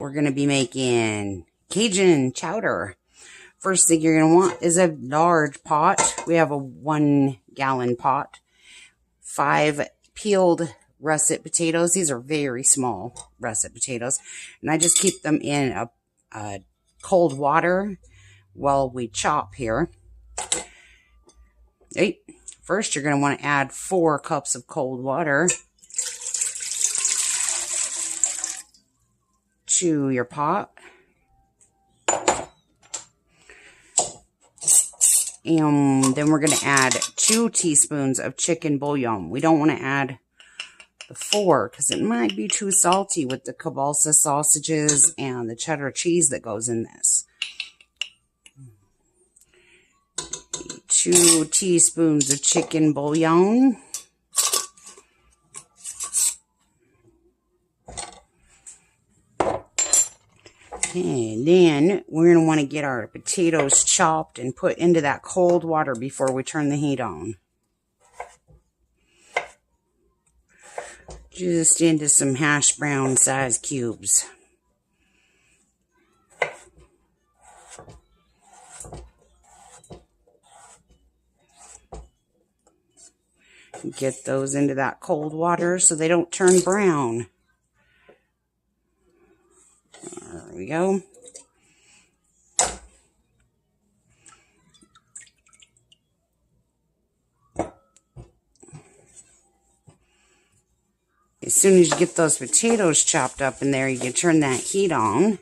we're going to be making Cajun Chowder. First thing you're going to want is a large pot. We have a 1 gallon pot. 5 peeled russet potatoes. These are very small russet potatoes. And I just keep them in a cold water while we chop here. Okay. First, you're going to want to add 4 cups of cold water to your pot. And then we're going to add 2 teaspoons of chicken bouillon. We don't want to add the 4 because it might be too salty with the Kielbasa sausages and the cheddar cheese that goes in this. 2 teaspoons of chicken bouillon. And then we're going to want to get our potatoes chopped and put into that cold water before we turn the heat on. Just into some hash brown size cubes. Get those into that cold water so they don't turn brown. There we go. As soon as you get those potatoes chopped up in there, you can turn that heat on.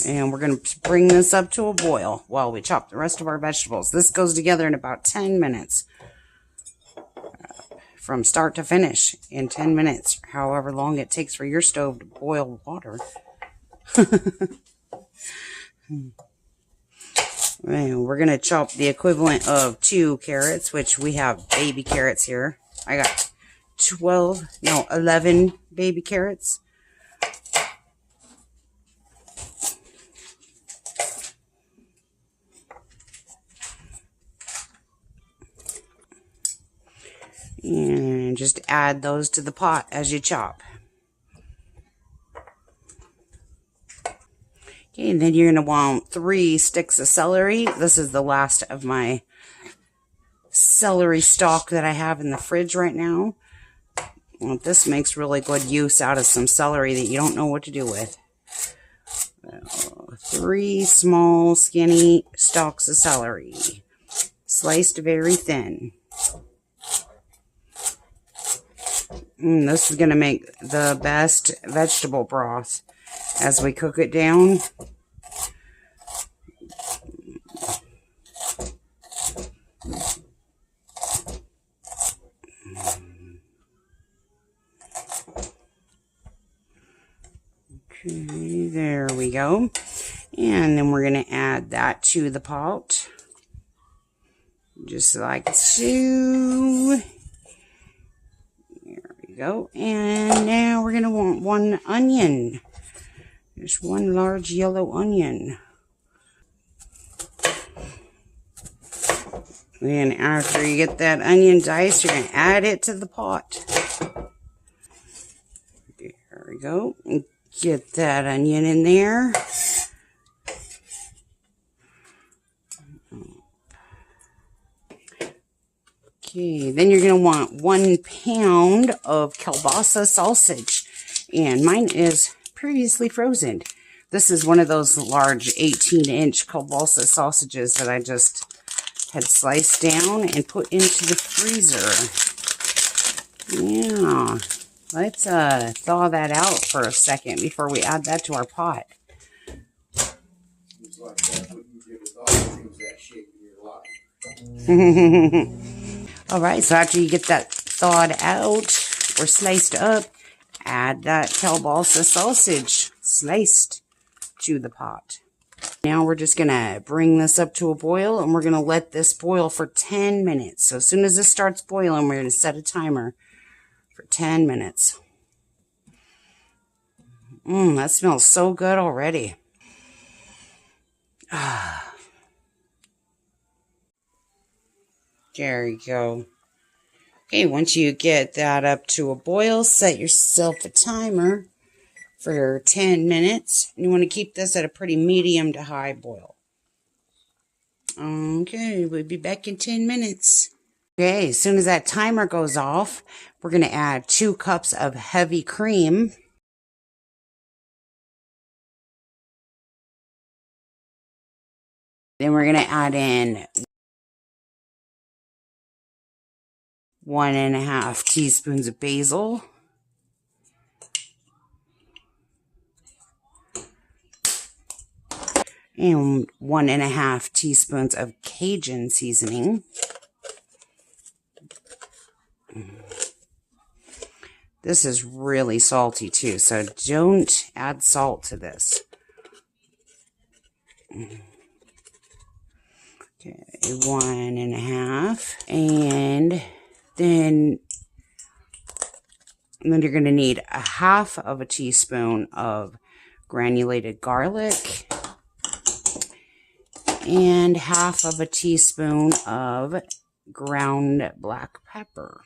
And we're going to bring this up to a boil while we chop the rest of our vegetables. This goes together in about 10 minutes. From start to finish in 10 minutes. However long it takes for your stove to boil water. And we're going to chop the equivalent of 2 carrots, which we have baby carrots here. I got 11 baby carrots. And just add those to the pot as you chop. Okay, and then you're going to want 3 sticks of celery. This is the last of my celery stalk that I have in the fridge right now. Well, this makes really good use out of some celery that you don't know what to do with. 3 small, skinny stalks of celery, sliced very thin. This is going to make the best vegetable broth as we cook it down. Okay, there we go. And then we're going to add that to the pot. Just like so. Go. And now we're going to want 1 onion. Just 1 large yellow onion. And after you get that onion diced, you're going to add it to the pot. There we go. And get that onion in there. Okay, then you're going to want 1 pound of Kielbasa sausage. And mine is previously frozen. This is one of those large 18-inch Kielbasa sausages that I just had sliced down and put into the freezer. Yeah, let's thaw that out for a second before we add that to our pot. Looks like that's what you did with all things that shape in your life. Alright, so after you get that thawed out or sliced up, add that Kielbasa sausage sliced to the pot. Now we're just going to bring this up to a boil, and we're going to let this boil for 10 minutes. So as soon as this starts boiling, we're going to set a timer for 10 minutes. That smells so good already. There you go. Okay, once you get that up to a boil, set yourself a timer for 10 minutes. You want to keep this at a pretty medium to high boil. Okay, we'll be back in 10 minutes. Okay, as soon as that timer goes off, we're going to add 2 cups of heavy cream. Then we're going to add in 1.5 teaspoons of basil. And 1.5 teaspoons of Cajun seasoning. This is really salty too, so don't add salt to this. Okay, 1.5. And then you're going to need 1/2 teaspoon of granulated garlic. And 1/2 teaspoon of ground black pepper.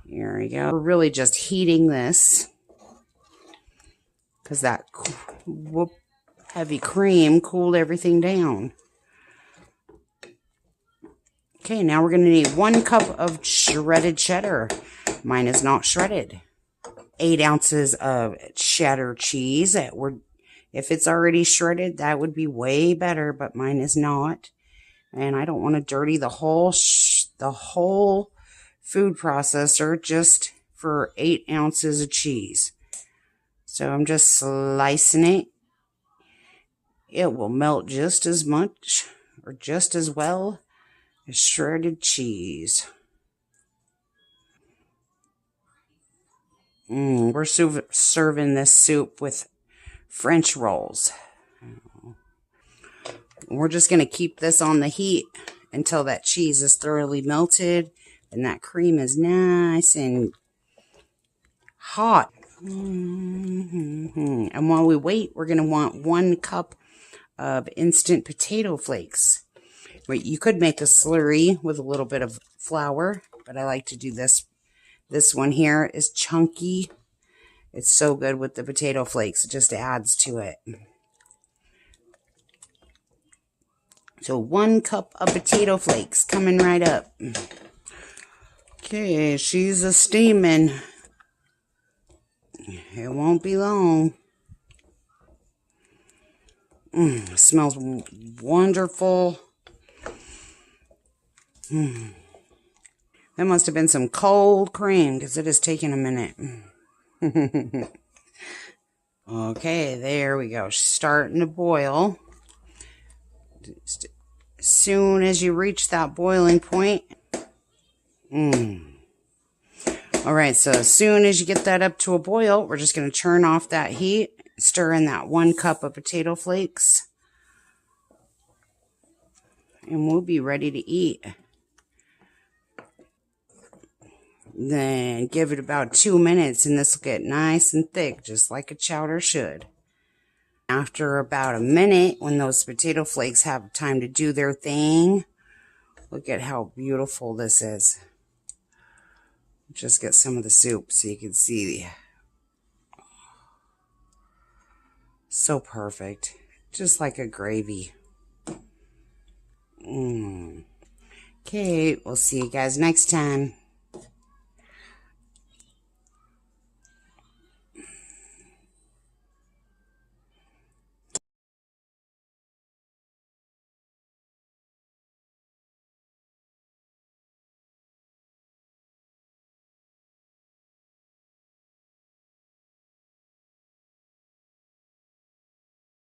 Here we go. We're really just heating this because that heavy cream cooled everything down. Okay, now we're going to need 1 cup of shredded cheddar. Mine is not shredded. 8 ounces of cheddar cheese. If it's already shredded, that would be way better, but mine is not. And I don't want to dirty the whole food processor just for 8 ounces of cheese. So I'm just slicing it. It will melt just as much or just as well as shredded cheese. We're serving this soup with French rolls. We're just going to keep this on the heat until that cheese is thoroughly melted and that cream is nice and hot. And while we wait, we're going to want 1 cup of instant potato flakes. You could make a slurry with a little bit of flour, but I like to do this. This one here is chunky. It's so good with the potato flakes. It just adds to it. So 1 cup of potato flakes coming right up. Okay, she's a steaming. It won't be long. It smells wonderful. That must have been some cold cream because it is taking a minute. Okay, there we go. She's starting to boil. As soon as you reach that boiling point. Alright, so as soon as you get that up to a boil, we're just going to turn off that heat. Stir in that 1 cup of potato flakes. And we'll be ready to eat. Then give it about 2 minutes and this will get nice and thick, just like a chowder should. After about a minute, when those potato flakes have time to do their thing, look at how beautiful this is. Just get some of the soup so you can see. So perfect. Just like a gravy. Okay, we'll see you guys next time.